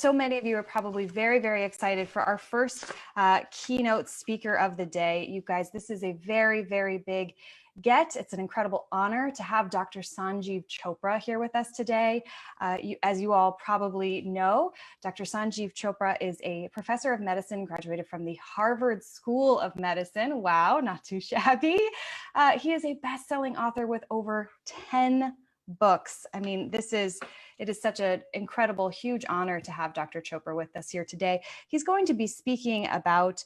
so many of you are probably very, very excited for our first keynote speaker of the day. You guys, this is a very, very big get. It's an incredible honor to have Dr. Sanjiv Chopra here with us today. As you all probably know, Dr. Sanjiv Chopra is a professor of medicine, graduated from the Harvard School of Medicine. Wow, not too shabby. He is a best-selling author with over 10 books. I mean, it is such an incredible, huge honor to have Dr. Chopra with us here today. He's going to be speaking about,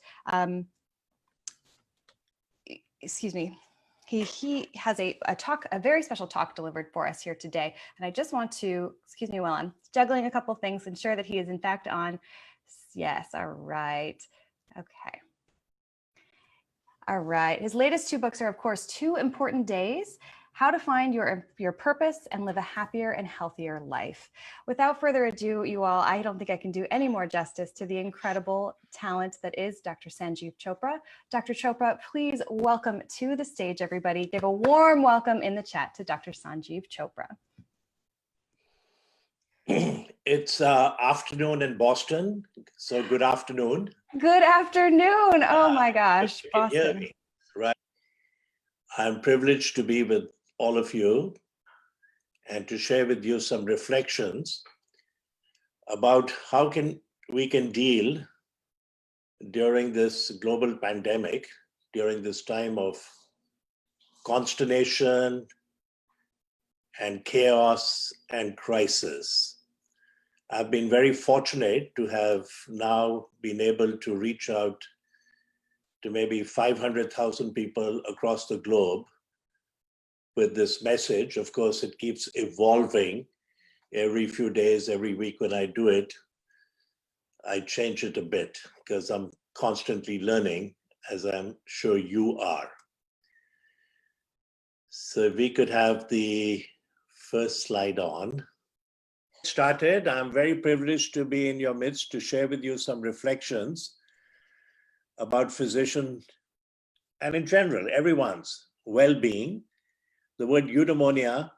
he has a very special talk delivered for us here today. And I just want to, excuse me while I'm juggling a couple things, ensure that he is in fact on. Yes, all right. Okay. All right. His latest two books are, of course, 2 Important Days: How to Find Your Purpose and Live a Happier and Healthier Life. Without further ado, you all, I don't think I can do any more justice to the incredible talent that is Dr. Sanjiv Chopra. Dr. Chopra, please welcome to the stage, everybody. Give a warm welcome in the chat to Dr. Sanjiv Chopra. It's afternoon in Boston, so good afternoon. Good afternoon. Oh my gosh, Boston. Right. I'm privileged to be with all of you and to share with you some reflections about how we can deal during this global pandemic, during this time of consternation and chaos and crisis. I've been very fortunate to have now been able to reach out to maybe 500,000 people across the globe with this message. Of course, it keeps evolving every few days, every week when I do it. I change it a bit because I'm constantly learning, as I'm sure you are. So if we could have the first slide on. Started, I'm very privileged to be in your midst to share with you some reflections about physician and in general, everyone's well-being. The word eudaimonia,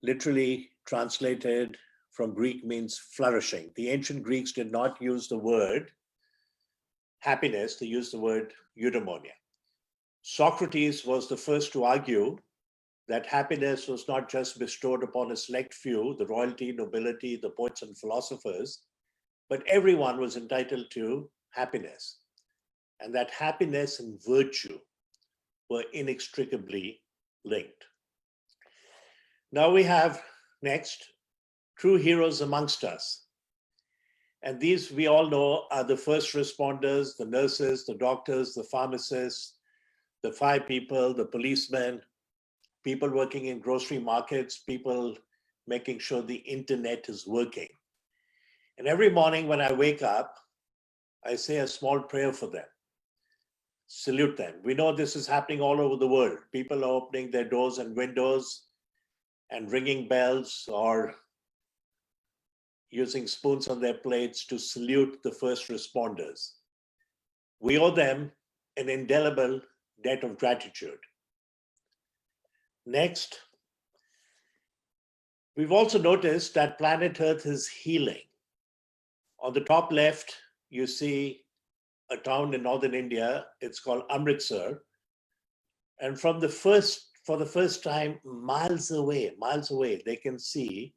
literally translated from Greek, means flourishing. The ancient Greeks did not use the word happiness, they used the word eudaimonia. Socrates was the first to argue that happiness was not just bestowed upon a select few, the royalty, nobility, the poets and philosophers, but everyone was entitled to happiness. And that happiness and virtue were inextricably linked. Now we have next, true heroes amongst us. And these we all know are the first responders, the nurses, the doctors, the pharmacists, the fire people, the policemen, people working in grocery markets, people making sure the internet is working. And every morning when I wake up, I say a small prayer for them. Salute them. We know this is happening all over the world. People are opening their doors and windows and ringing bells or using spoons on their plates to salute the first responders. We owe them an indelible debt of gratitude. Next, we've also noticed that planet Earth is healing. On the top left, you see a town in northern India. It's called Amritsar. And for the first time, miles away, they can see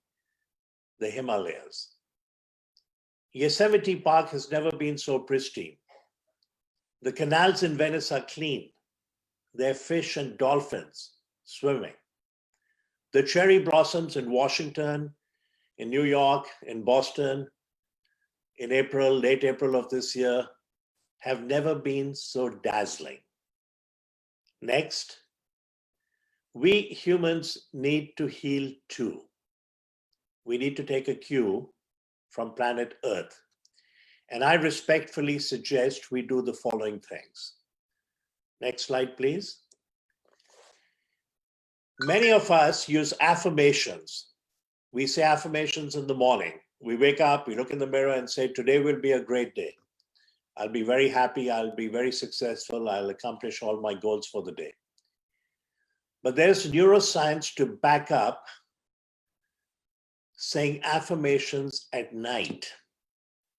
the Himalayas. Yosemite Park has never been so pristine. The canals in Venice are clean. There are fish and dolphins swimming. The cherry blossoms in Washington, in New York, in Boston, in April, late April of this year, have never been so dazzling. Next, we humans need to heal too. We need to take a cue from planet Earth. And I respectfully suggest we do the following things. Next slide, please. Many of us use affirmations. We say affirmations in the morning. We wake up, we look in the mirror and say, today will be a great day. I'll be very happy, I'll be very successful, I'll accomplish all my goals for the day. But there's neuroscience to back up saying affirmations at night.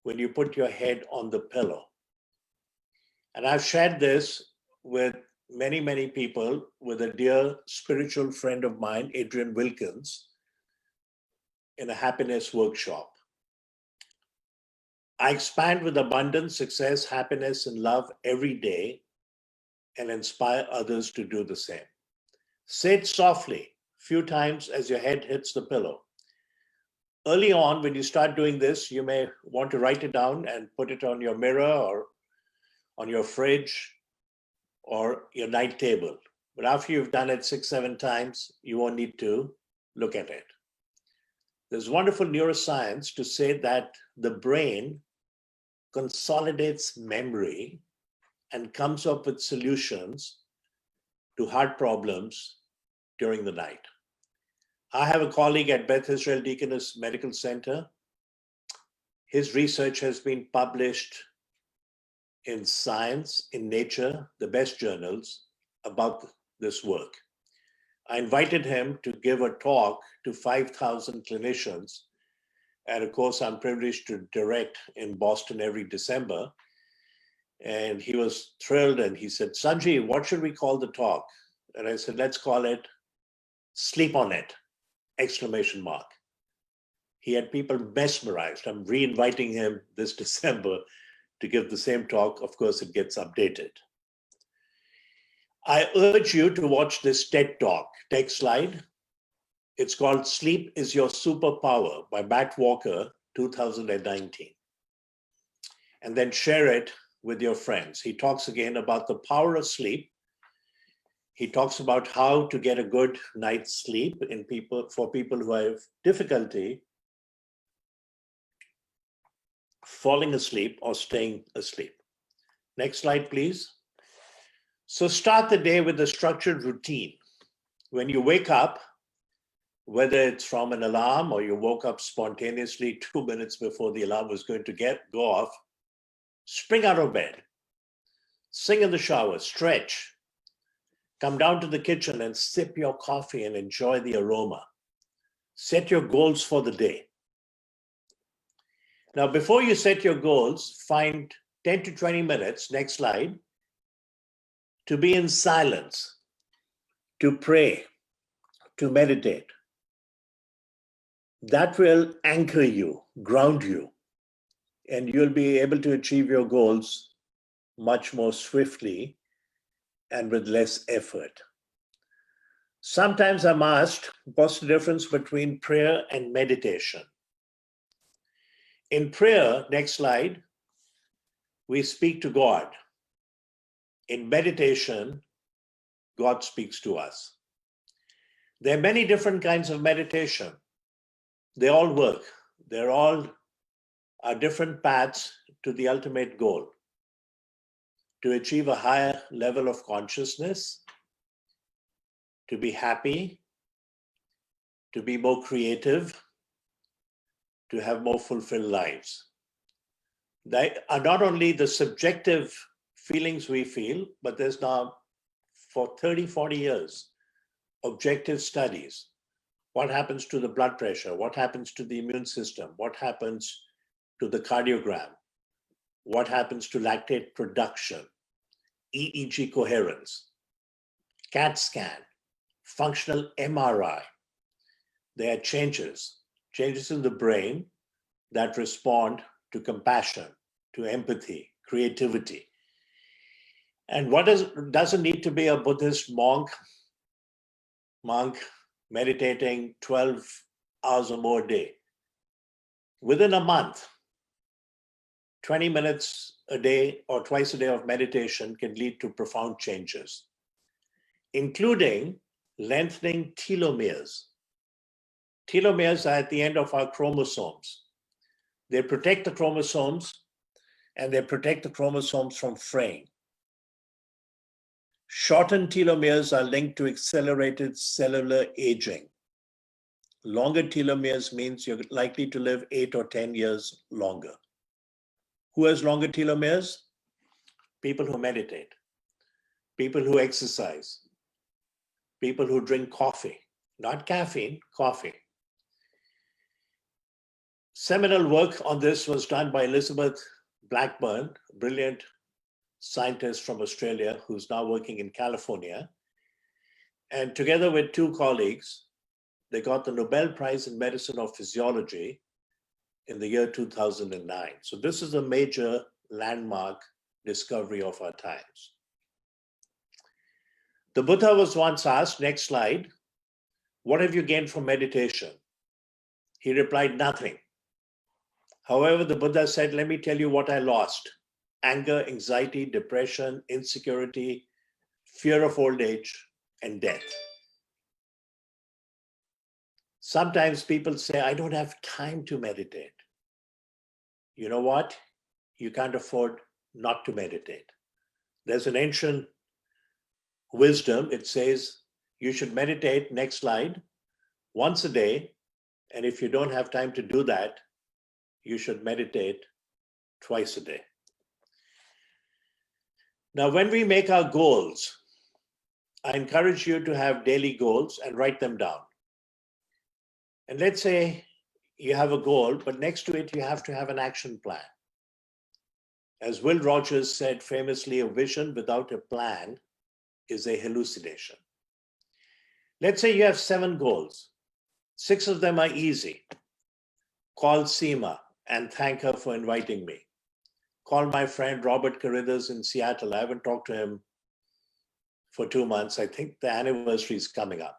when you put your head on the pillow. And I've shared this with many, many people, with a dear spiritual friend of mine, Adrian Wilkins, in a happiness workshop. I expand with abundance, success, happiness, and love every day and inspire others to do the same. Say it softly, few times as your head hits the pillow. Early on, when you start doing this, you may want to write it down and put it on your mirror or on your fridge or your night table. But after you've done it 6, 7 times, you won't need to look at it. There's wonderful neuroscience to say that the brain consolidates memory and comes up with solutions to hard problems during the night. I have a colleague at Beth Israel Deaconess Medical Center. His research has been published in Science, in Nature, the best journals about this work. I invited him to give a talk to 5,000 clinicians at a course I'm privileged to direct in Boston every December. And he was thrilled and he said, Sanjiv, what should we call the talk? And I said, let's call it Sleep on It, ! He had people mesmerized. I'm re-inviting him this December to give the same talk. Of course, it gets updated. I urge you to watch this TED Talk. Next slide. It's called Sleep is Your Superpower by Matt Walker, 2019. And then share it with your friends. He talks again about the power of sleep. He talks about how to get a good night's sleep for people who have difficulty falling asleep or staying asleep. Next slide, please. So start the day with a structured routine. When you wake up, whether it's from an alarm or you woke up spontaneously 2 minutes before the alarm was going to go off, spring out of bed, sing in the shower, stretch, come down to the kitchen and sip your coffee and enjoy the aroma. Set your goals for the day. Now, before you set your goals, find 10 to 20 minutes, next slide, to be in silence, to pray, to meditate. That will anchor you, ground you, and you'll be able to achieve your goals much more swiftly and with less effort. Sometimes I'm asked, what's the difference between prayer and meditation? In prayer, next slide, we speak to God. In meditation, God speaks to us. There are many different kinds of meditation. They all work. They're all are different paths to the ultimate goal, to achieve a higher level of consciousness, to be happy, to be more creative, to have more fulfilled lives. They are not only the subjective feelings we feel, but there's now, for 30, 40 years, objective studies. What happens to the blood pressure? What happens to the immune system? What happens to the cardiogram? What happens to lactate production? EEG coherence, CAT scan, functional MRI. There are changes in the brain that respond to compassion, to empathy, creativity. And doesn't need to be a Buddhist monk meditating 12 hours or more a day. Within a month, 20 minutes a day or twice a day of meditation can lead to profound changes, including lengthening telomeres. Telomeres are at the end of our chromosomes. They protect the chromosomes, and they protect the chromosomes from fraying. Shortened telomeres are linked to accelerated cellular aging. Longer telomeres means you're likely to live 8 or 10 years longer. Who has longer telomeres? People who meditate, people who exercise, people who drink coffee, not caffeine, coffee. Seminal work on this was done by Elizabeth Blackburn, a brilliant scientist from Australia who's now working in California. And together with two colleagues, they got the Nobel Prize in Medicine or Physiology in the year 2009. So this is a major landmark discovery of our times. The Buddha was once asked, next slide, what have you gained from meditation? He replied, nothing. However, the Buddha said, let me tell you what I lost. Anger, anxiety, depression, insecurity, fear of old age, and death. Sometimes people say, I don't have time to meditate. You know what? You can't afford not to meditate. There's an ancient wisdom. It says you should meditate, next slide, once a day. And if you don't have time to do that, you should meditate twice a day. Now, when we make our goals, I encourage you to have daily goals and write them down. And let's say you have a goal, but next to it, you have to have an action plan. As Will Rogers said famously, a vision without a plan is a hallucination. Let's say you have 7 goals. 6 of them are easy. Call Seema and thank her for inviting me. Call my friend Robert Carruthers in Seattle. I haven't talked to him for 2 months. I think the anniversary is coming up.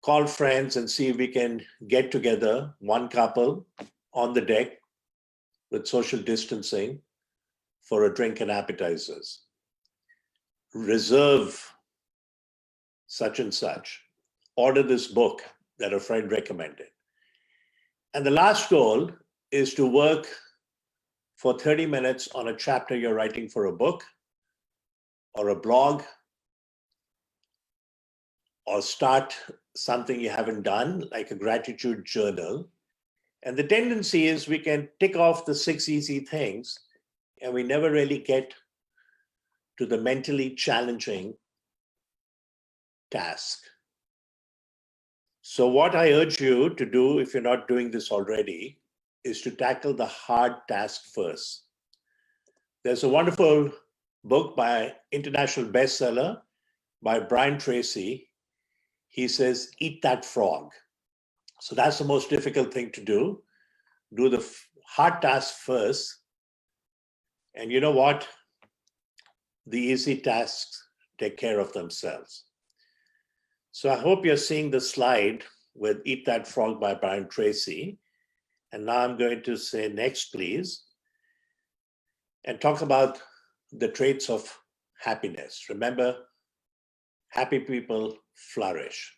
Call friends and see if we can get together, one couple on the deck with social distancing for a drink and appetizers. Reserve such and such. Order this book that a friend recommended. And the last goal is to work for 30 minutes on a chapter you're writing for a book or a blog, or start something you haven't done, like a gratitude journal. And the tendency is we can tick off the 6 easy things, and we never really get to the mentally challenging task. So what I urge you to do, if you're not doing this already, is to tackle the hard task first. There's a wonderful book by international bestseller by Brian Tracy. He says, eat that frog. So that's the most difficult thing to do. Do the hard task first. And you know what? The easy tasks take care of themselves. So I hope you're seeing the slide with Eat That Frog by Brian Tracy. And now I'm going to say next, please, and talk about the traits of happiness. Remember, happy people flourish.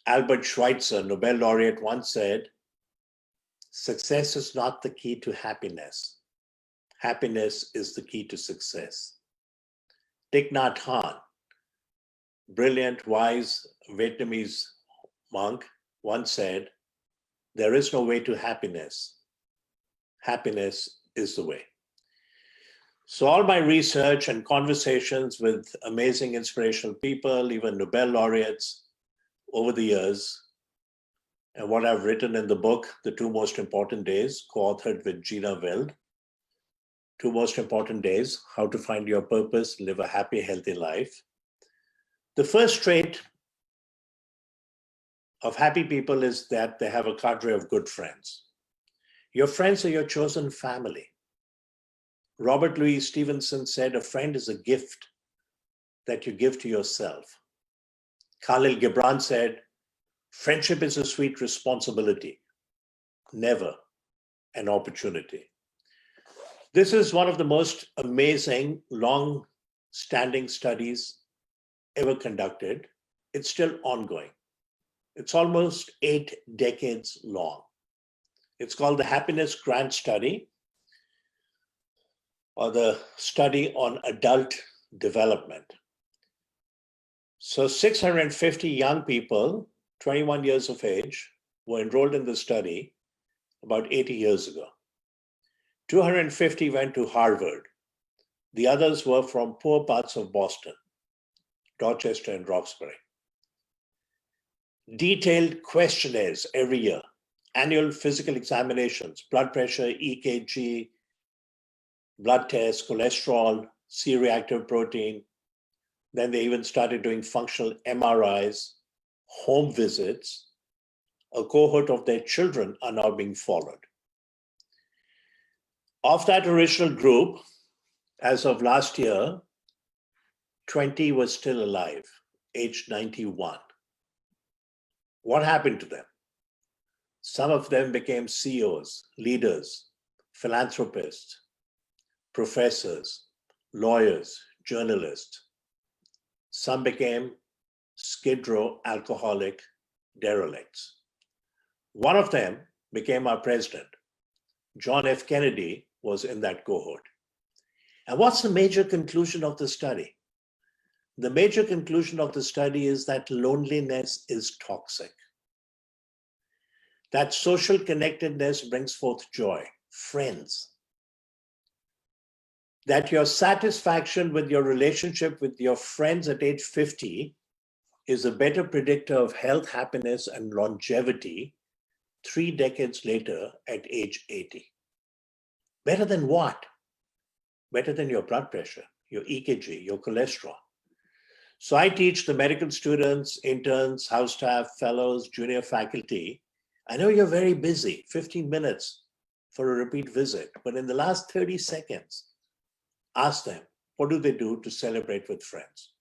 Albert Schweitzer, Nobel laureate, once said, success is not the key to happiness. Happiness is the key to success. Thich Nhat Hanh, brilliant, wise Vietnamese monk, once said, there is no way to happiness. Happiness is the way. So all my research and conversations with amazing inspirational people, even Nobel laureates over the years, and what I've written in the book, The 2 Most Important Days, co-authored with Gina Wild, 2 Most Important Days, How to Find Your Purpose, Live a Happy, Healthy Life. The first trait of happy people is that they have a cadre of good friends. Your friends are your chosen family. Robert Louis Stevenson said, a friend is a gift that you give to yourself. Khalil Gibran said, friendship is a sweet responsibility, never an opportunity. This is one of the most amazing, long-standing studies ever conducted. It's still ongoing. It's almost 8 decades long. It's called the Happiness Grant Study, or the Study on Adult Development. So 650 young people, 21 years of age, were enrolled in the study about 80 years ago. 250 went to Harvard. The others were from poor parts of Boston, Dorchester and Roxbury. Detailed questionnaires every year annual physical examinations, blood pressure, EKG, blood tests, cholesterol, C-reactive protein. Then they even started doing functional MRIs, home visits. A cohort of their children are now being followed. Of that original group, as of last year, 20 were still alive, aged 91. What happened to them? Some of them became CEOs, leaders, philanthropists, professors, lawyers, journalists. Some became skid row alcoholic derelicts. One of them became our president. John F. Kennedy was in that cohort. And what's the major conclusion of the study? The major conclusion of the study is that loneliness is toxic. That social connectedness brings forth joy, friends. That your satisfaction with your relationship with your friends at age 50 is a better predictor of health, happiness, and longevity 3 decades later at age 80. Better than what? Better than your blood pressure, your EKG, your cholesterol. So I teach the medical students, interns, house staff, fellows, junior faculty. I know you're very busy, 15 minutes for a repeat visit, but in the last 30 seconds, ask them, what do they do to celebrate with friends?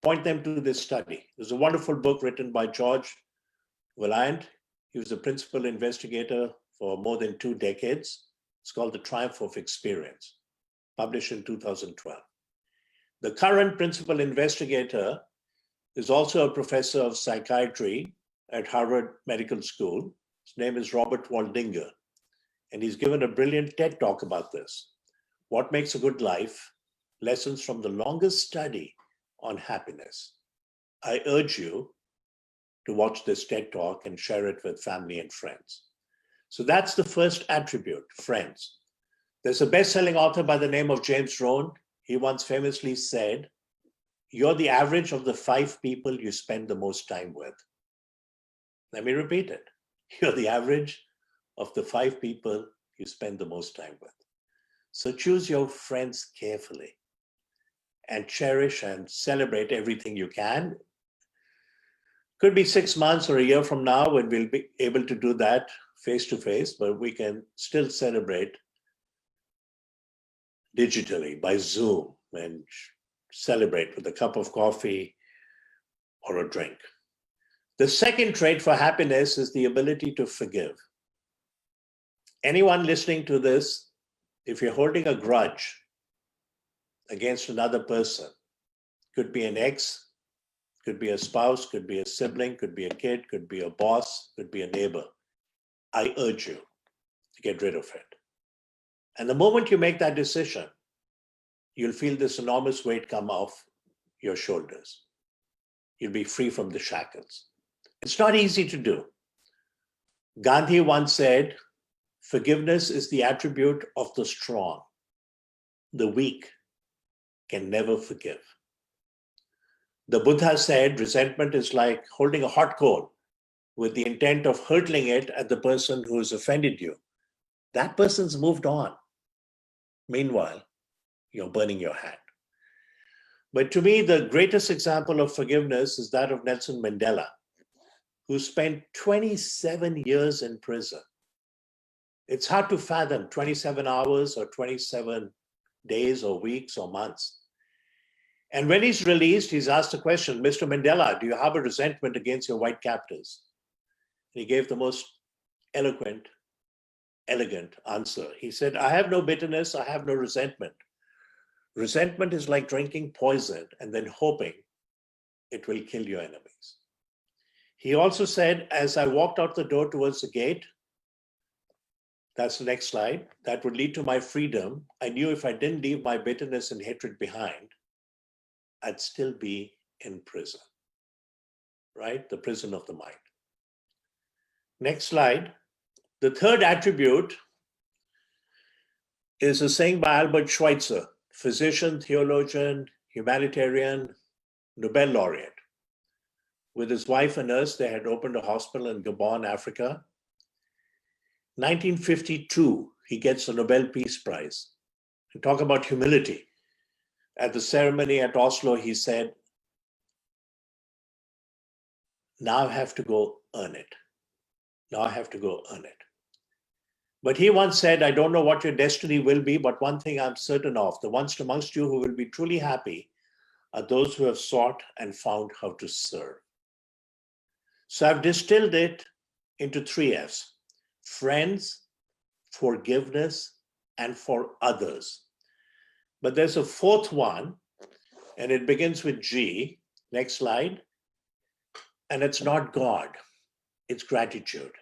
Point them to this study. There's a wonderful book written by George Vaillant. He was a principal investigator for more than 2 decades. It's called The Triumph of Experience, published in 2012. The current principal investigator is also a professor of psychiatry at Harvard Medical School. His name is Robert Waldinger, and he's given a brilliant TED talk about this. What makes a good life? Lessons from the longest study on happiness. I urge you to watch this TED talk and share it with family and friends. So that's the first attribute, friends. There's a best-selling author by the name of James Rohn. He once famously said, you're the average of the 5 people you spend the most time with. Let me repeat it. You're the average of the 5 people you spend the most time with. So choose your friends carefully and cherish and celebrate everything you can. Could be 6 months or a year from now when we'll be able to do that face to face, but we can still celebrate digitally by Zoom and celebrate with a cup of coffee or a drink. The second trait for happiness is the ability to forgive. Anyone listening to this, if you're holding a grudge against another person, could be an ex, could be a spouse, could be a sibling, could be a kid, could be a boss, could be a neighbor, I urge you to get rid of it. And the moment you make that decision, you'll feel this enormous weight come off your shoulders. You'll be free from the shackles. It's not easy to do. Gandhi once said, forgiveness is the attribute of the strong. The weak can never forgive. The Buddha said, resentment is like holding a hot coal with the intent of hurtling it at the person who has offended you. That person's moved on. Meanwhile, you're burning your hand. But to me, the greatest example of forgiveness is that of Nelson Mandela, who spent 27 years in prison. It's hard to fathom 27 hours or 27 days or weeks or months. And when he's released, he's asked a question, Mr. Mandela, do you harbor resentment against your white captors? And he gave the most eloquent, elegant answer. He said, I have no bitterness, I have no resentment. Resentment is like drinking poison and then hoping it will kill your enemies. He also said, as I walked out the door towards the gate, that's the next slide, that would lead to my freedom, I knew if I didn't leave my bitterness and hatred behind, I'd still be in prison, right? The prison of the mind. Next slide. The third attribute is a saying by Albert Schweitzer, physician, theologian, humanitarian, Nobel laureate. With his wife, a nurse, they had opened a hospital in Gabon, Africa. 1952, he gets the Nobel Peace Prize. And talk about humility. At the ceremony at Oslo, he said, now I have to go earn it. Now I have to go earn it. But he once said, I don't know what your destiny will be, but one thing I'm certain of, the ones amongst you who will be truly happy are those who have sought and found how to serve. So I've distilled it into 3 F's: friends, forgiveness, and for others. But there's a 4th one, and it begins with G. Next slide. And it's not God, it's gratitude.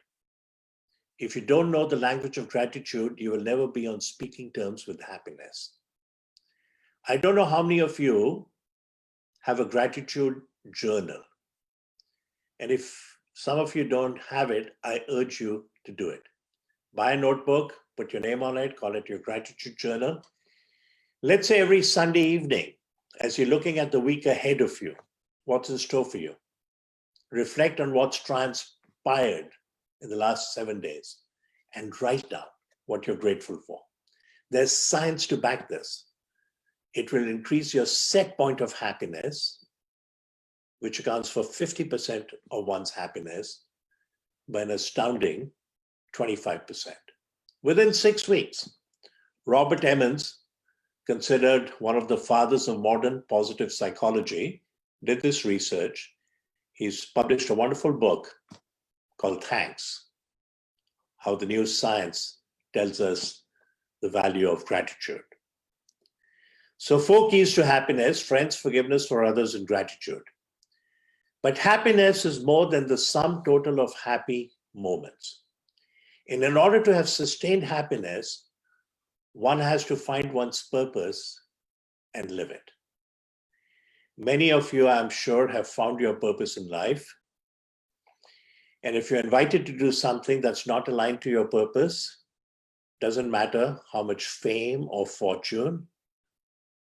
If you don't know the language of gratitude, you will never be on speaking terms with happiness. I don't know how many of you have a gratitude journal. And if some of you don't have it, I urge you to do it. Buy a notebook, put your name on it, call it your gratitude journal. Let's say every Sunday evening, as you're looking at the week ahead of you, what's in store for you? Reflect on what's transpired in the last 7 days and write down what you're grateful for. There's science to back this. It will increase your set point of happiness, which accounts for 50% of one's happiness, by an astounding 25%. Within 6 weeks, Robert Emmons, considered one of the fathers of modern positive psychology, did this research. He's published a wonderful book called Thanks, How the New Science Tells Us the Value of Gratitude. So 4 keys to happiness: friends, forgiveness for others, and gratitude. But happiness is more than the sum total of happy moments. And in order to have sustained happiness, one has to find one's purpose and live it. Many of you, I'm sure, have found your purpose in life. And if you're invited to do something that's not aligned to your purpose, doesn't matter how much fame or fortune,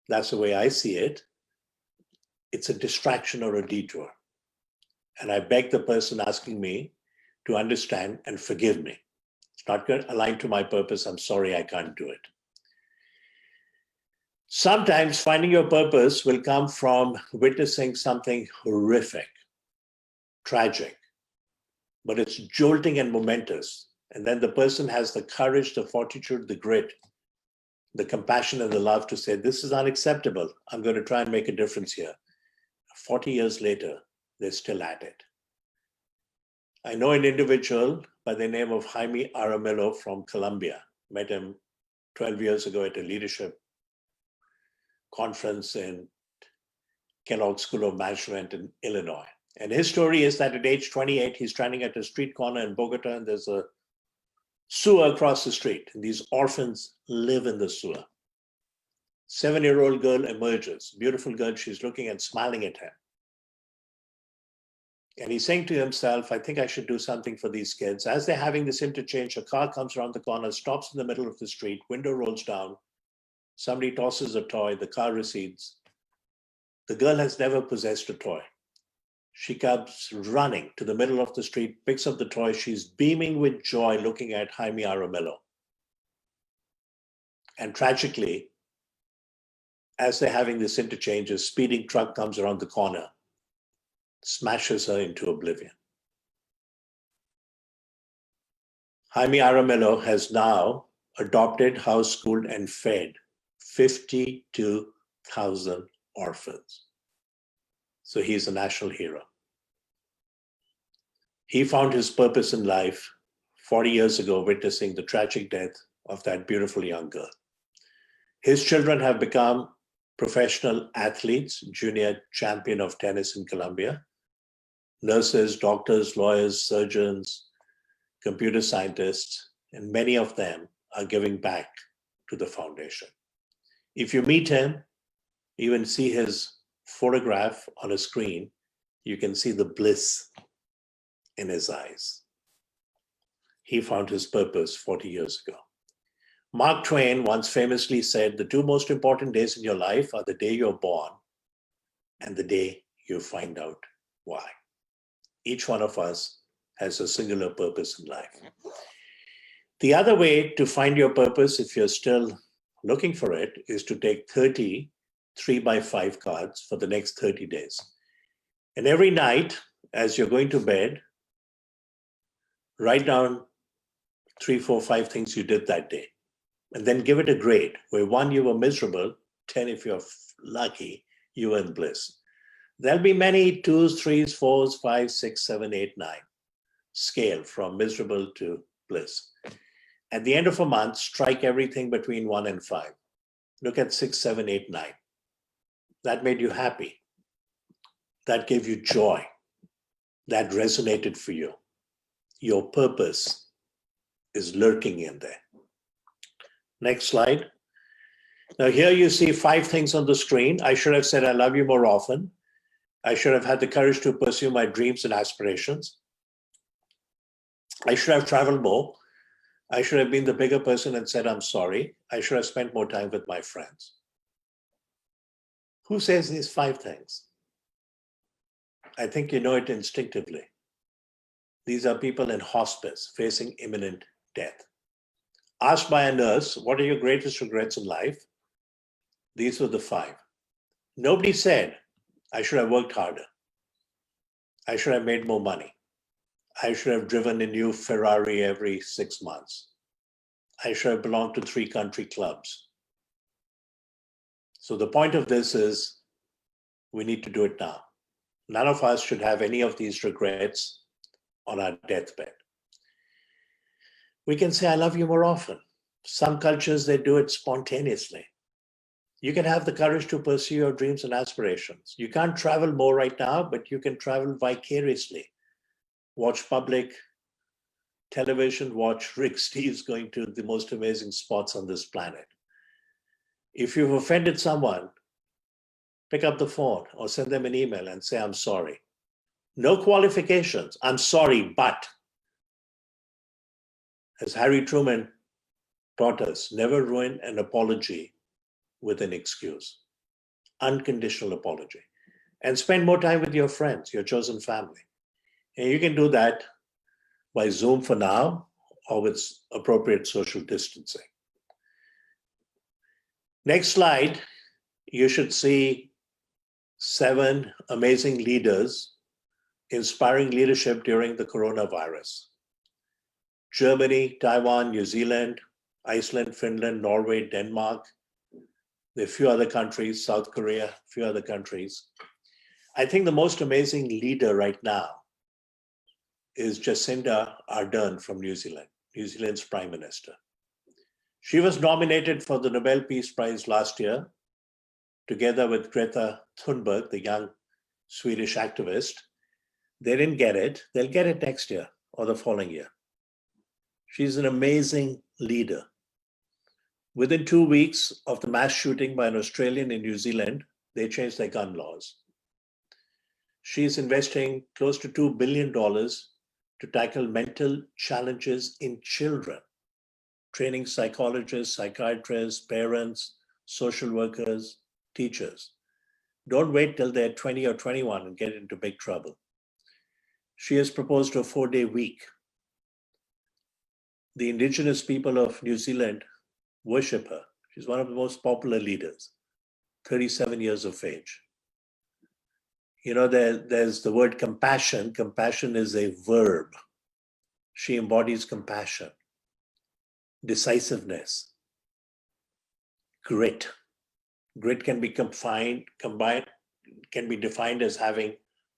that's the way I see it, it's a distraction or a detour. And I beg the person asking me to understand and forgive me. It's not aligned to my purpose. I'm sorry, I can't do it. Sometimes finding your purpose will come from witnessing something horrific, tragic, but it's jolting and momentous. And then the person has the courage, the fortitude, the grit, the compassion and the love to say, this is unacceptable. I'm going to try and make a difference here. 40 years later, they're still at it. I know an individual by the name of Jaime Aramillo from Colombia. Met him 12 years ago at a leadership conference in Kellogg School of Management in Illinois. And his story is that at age 28, he's standing at a street corner in Bogota, and there's a sewer across the street. And these orphans live in the sewer. 7-year-old girl emerges, beautiful girl, she's looking and smiling at him. And he's saying to himself, I think I should do something for these kids. As they're having this interchange, a car comes around the corner, stops in the middle of the street, window rolls down, somebody tosses a toy, the car recedes. The girl has never possessed a toy. She comes running to the middle of the street, picks up the toy, she's beaming with joy looking at Jaime Aramillo. And tragically, as they're having this interchange, a speeding truck comes around the corner, smashes her into oblivion. Jaime Aramillo has now adopted, housed, schooled, and fed 52,000 orphans. So he's a national hero. He found his purpose in life 40 years ago, witnessing the tragic death of that beautiful young girl. His children have become professional athletes, junior champion of tennis in Colombia, nurses, doctors, lawyers, surgeons, computer scientists, and many of them are giving back to the foundation. If you meet him, even see his photograph on a screen, you can see the bliss in his eyes. He found his purpose 40 years ago. Mark Twain once famously said, the 2 most important days in your life are the day you're born and the day you find out why. Each one of us has a singular purpose in life. The other way to find your purpose, if you're still looking for it, is to take 30 3x5 cards for the next 30 days. And every night, as you're going to bed, write down 3, 4, 5 things you did that day. And then give it a grade, where 1, you were miserable, 10, if you're lucky, you were in bliss. There'll be many 2s, 3s, 4s, 5s, 6, 7, 8, 9 scale from miserable to bliss. At the end of a month, strike everything between 1 and 5. Look at 6, 7, 8, 9. That made you happy. That gave you joy. That resonated for you. Your purpose is lurking in there. Next slide. Now here you see 5 things on the screen. I should have said I love you more often. I should have had the courage to pursue my dreams and aspirations. I should have traveled more. I should have been the bigger person and said I'm sorry. I should have spent more time with my friends. Who says these 5 things? I think you know it instinctively. These are people in hospice facing imminent death. Asked by a nurse, what are your greatest regrets in life? These were the 5. Nobody said, I should have worked harder. I should have made more money. I should have driven a new Ferrari every 6 months. I should have belonged to 3 country clubs. So the point of this is we need to do it now. None of us should have any of these regrets on our deathbed. We can say, I love you more often. Some cultures, they do it spontaneously. You can have the courage to pursue your dreams and aspirations. You can't travel more right now, but you can travel vicariously. Watch public television, watch Rick Steves going to the most amazing spots on this planet. If you've offended someone, pick up the phone or send them an email and say, I'm sorry. No qualifications. I'm sorry, but as Harry Truman taught us, never ruin an apology with an excuse. Unconditional apology. And spend more time with your friends, your chosen family. And you can do that by Zoom for now or with appropriate social distancing. Next slide, you should see 7 amazing leaders inspiring leadership during the coronavirus. Germany, Taiwan, New Zealand, Iceland, Finland, Norway, Denmark. There are a few other countries, South Korea, a few other countries. I think the most amazing leader right now is Jacinda Ardern from New Zealand, New Zealand's Prime Minister. She was nominated for the Nobel Peace Prize last year, together with Greta Thunberg, the young Swedish activist. They didn't get it. They'll get it next year or the following year. She's an amazing leader. Within 2 weeks of the mass shooting by an Australian in New Zealand, they changed their gun laws. She's investing close to $2 billion to tackle mental challenges in children, training psychologists, psychiatrists, parents, social workers, teachers. Don't wait till they're 20 or 21 and get into big trouble. She has proposed a 4-day week. The indigenous people of New Zealand worship her. She's one of the most popular leaders, 37 years of age. You know, there's the word compassion. Compassion is a verb. She embodies compassion, decisiveness, grit. Grit can be defined as having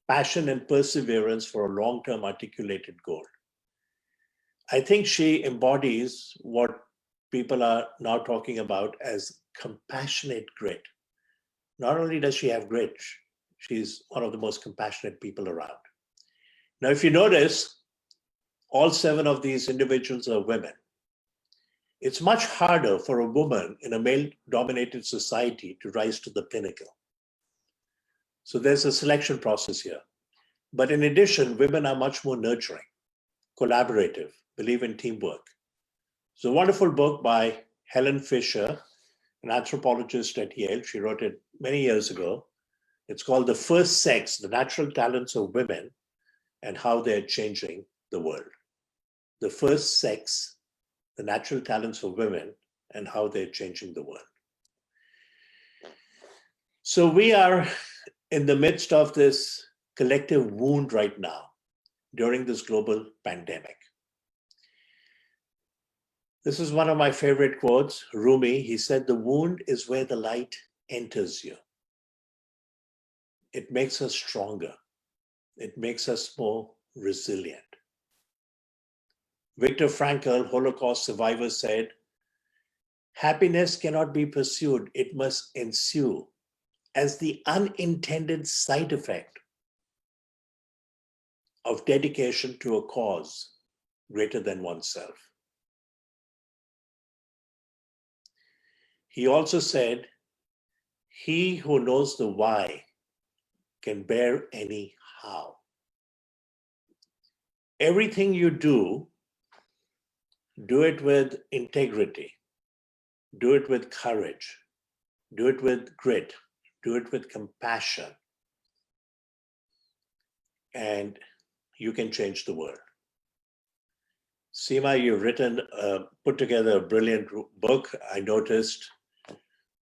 passion and perseverance for a long-term articulated goal. I think she embodies what people are now talking about as compassionate grit. Not only does she have grit, she's one of the most compassionate people around. Now, if you notice, all 7 of these individuals are women. It's much harder for a woman in a male-dominated society to rise to the pinnacle. So there's a selection process here. But in addition, women are much more nurturing, collaborative, believe in teamwork. It's a wonderful book by Helen Fisher, an anthropologist at Yale. She wrote it many years ago. It's called The First Sex, The Natural Talents of Women and How They're Changing the World. The First Sex, the natural talents of women and how they're changing the world. So we are in the midst of this collective wound right now during this global pandemic. This is one of my favorite quotes, Rumi. He said, "The wound is where the light enters you. It makes us stronger. It makes us more resilient." Viktor Frankl, Holocaust survivor, said, "Happiness cannot be pursued, it must ensue as the unintended side effect of dedication to a cause greater than oneself." He also said, "He who knows the why can bear any how." Everything you do it with integrity, do it with courage, do it with grit, do it with compassion, and you can change the world. Seema, you've put together a brilliant book. I noticed,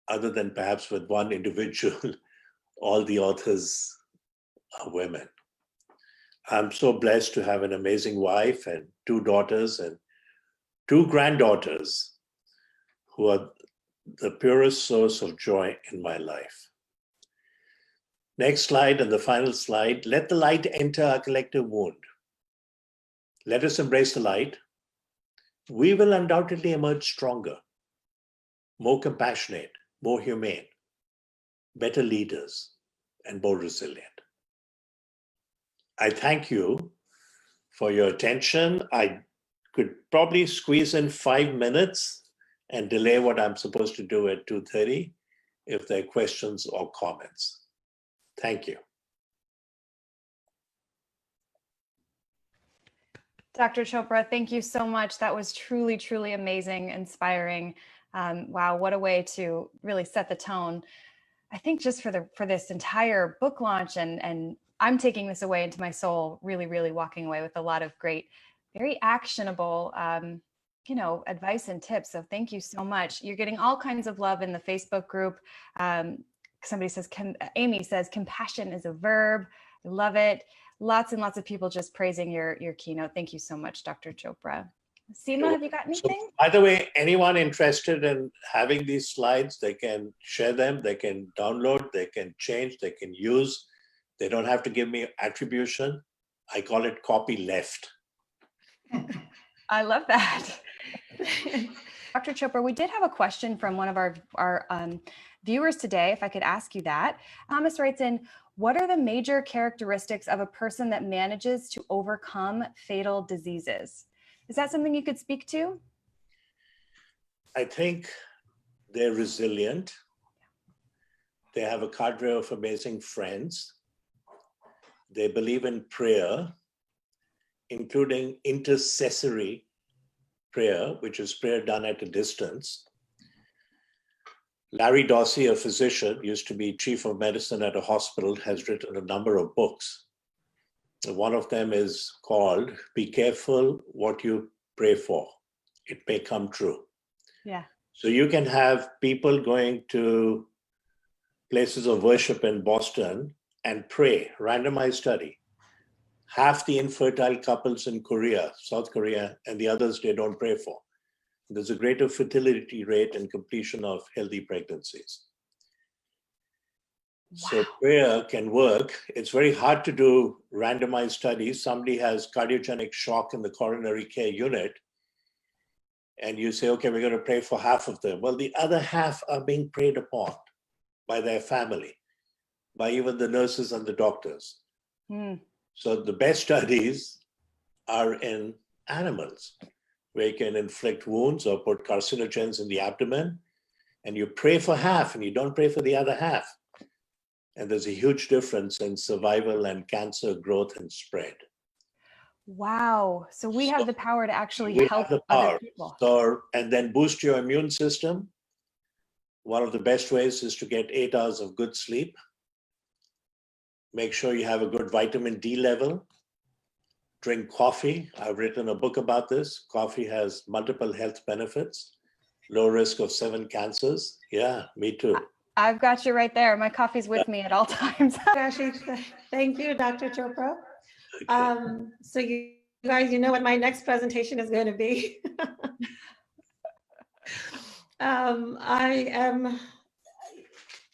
other than perhaps with one individual, all the authors are women. I'm so blessed to have an amazing wife and 2 daughters and 2 granddaughters who are the purest source of joy in my life. Next slide and the final slide. Let the light enter our collective wound. Let us embrace the light. We will undoubtedly emerge stronger, more compassionate, more humane, better leaders, and more resilient. I thank you for your attention. I could probably squeeze in 5 minutes and delay what I'm supposed to do at 2:30 if there are questions or comments. Thank you. Dr. Chopra, thank you so much. That was truly, truly amazing, inspiring. Wow, what a way to really set the tone. I think just for this entire book launch, and I'm taking this away into my soul, really, really walking away with a lot of great, very actionable, advice and tips. So thank you so much. You're getting all kinds of love in the Facebook group. Somebody says, Amy says, compassion is a verb. I love it. Lots and lots of people just praising your keynote. Thank you so much, Dr. Chopra. Seema, have you got anything? So, by the way, anyone interested in having these slides, they can share them, they can download, they can change, they can use. They don't have to give me attribution. I call it copy left. I love that. Dr. Chopra, we did have a question from one of our viewers today, if I could ask you that. Thomas writes in, what are the major characteristics of a person that manages to overcome fatal diseases? Is that something you could speak to? I think they're resilient. They have a cadre of amazing friends. They believe in prayer, including intercessory prayer, which is prayer done at a distance. Larry Dossey, a physician, used to be chief of medicine at a hospital, has written a number of books. One of them is called, "Be Careful What You Pray For. It May Come True." Yeah. So you can have people going to places of worship in Boston and pray, randomized study. Half the infertile couples in Korea, South Korea, and the others they don't pray for. There's a greater fertility rate and completion of healthy pregnancies. Wow. So prayer can work. It's very hard to do randomized studies. Somebody has cardiogenic shock in the coronary care unit, and you say, okay, we're going to pray for half of them. Well, the other half are being prayed upon by their family, by even the nurses and the doctors. So the best studies are in animals, where you can inflict wounds or put carcinogens in the abdomen, and you pray for half and you don't pray for the other half. And there's a huge difference in survival and cancer growth and spread. Wow. So we have the power to actually help other people. So, and then boost your immune system. One of the best ways is to get 8 hours of good sleep. Make sure you have a good vitamin D level. Drink coffee. I've written a book about this. Coffee has multiple health benefits, low risk of 7 cancers. Yeah, me too. I've got you right there. My coffee's with me at all times. Actually, thank you, Dr. Chopra. Okay. So you guys, you know what my next presentation is going to be.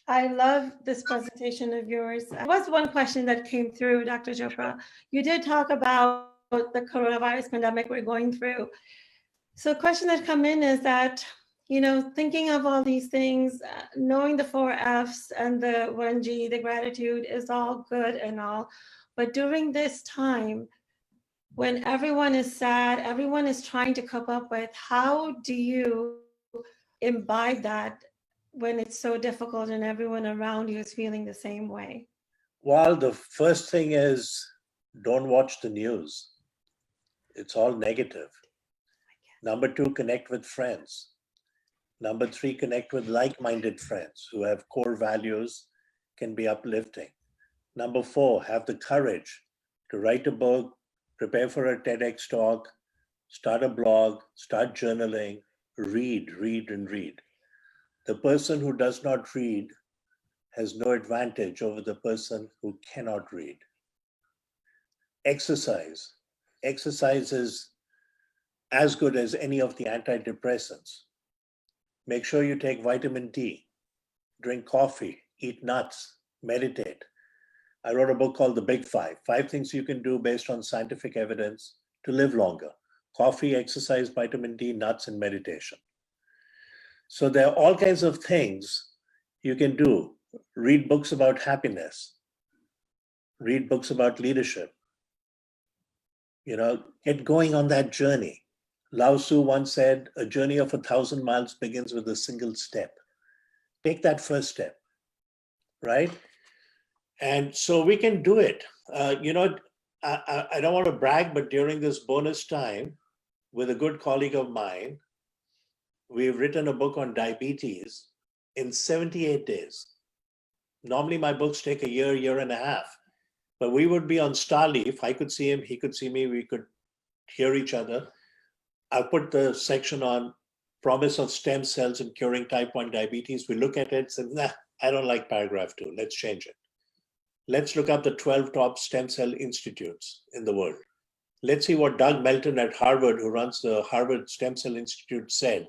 I love this presentation of yours. There was one question that came through, Dr. Chopra. You did talk about the coronavirus pandemic we're going through. So a question that come in is that, you know, thinking of all these things, knowing the 4 Fs and the 1G, the gratitude is all good and all. But during this time, when everyone is sad, everyone is trying to cope up with, how do you imbibe that when it's so difficult and everyone around you is feeling the same way? Well, the first thing is don't watch the news. It's all negative. Number 2, connect with friends. Number 3, connect with like-minded friends who have core values, can be uplifting. Number 4, have the courage to write a book, prepare for a TEDx talk, start a blog, start journaling, read, and read. The person who does not read has no advantage over the person who cannot read. Exercise. Exercise is as good as any of the antidepressants. Make sure you take vitamin D, drink coffee, eat nuts, meditate. I wrote a book called The Big 5, 5 things you can do based on scientific evidence to live longer. Coffee, exercise, vitamin D, nuts, and meditation. So there are all kinds of things you can do. Read books about happiness. Read books about leadership. You know, get going on that journey. Lao Tzu once said, a journey of 1,000 miles begins with a single step. Take that first step, right? And so we can do it. You know, I don't want to brag, but during this bonus time, with a good colleague of mine, we've written a book on diabetes in 78 days. Normally my books take a year and a half, but we would be on Starleaf. I could see him, he could see me, we could hear each other. I put the section on promise of stem cells in curing type 1 diabetes. We look at it and say, nah, I don't like paragraph 2, let's change it. Let's look up the 12 top stem cell institutes in the world. Let's see what Doug Melton at Harvard, who runs the Harvard Stem Cell Institute, said.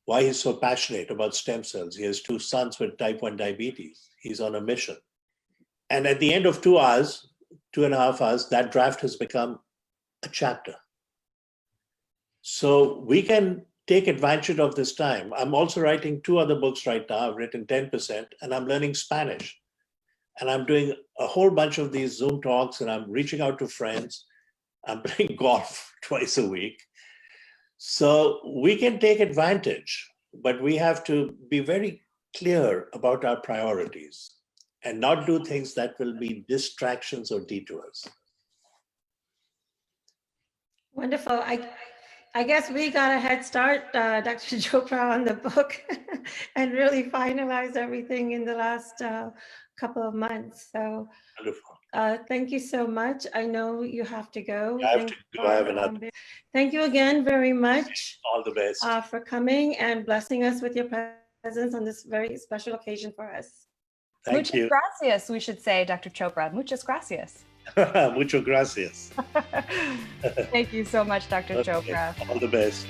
Why he's so passionate about stem cells. He has 2 sons with type 1 diabetes. He's on a mission. And at the end of 2 hours, 2.5 hours, that draft has become a chapter. So we can take advantage of this time. I'm also writing 2 other books right now. I've written 10%, and I'm learning Spanish. And I'm doing a whole bunch of these Zoom talks, and I'm reaching out to friends. I'm playing golf twice a week. So we can take advantage, but we have to be very clear about our priorities and not do things that will be distractions or detours. Wonderful. I guess we got a head start, Dr. Chopra, on the book and really finalized everything in the last couple of months. So Wonderful. thank you so much. I know you have to go. I have to go. I have another. Thank you again very much. All the best. For coming and blessing us with your presence on this very special occasion for us. Thank you. Muchas gracias, we should say, Dr. Chopra. Muchas gracias. Muchas gracias. Thank you so much, Dr. Okay. Chopra. All the best.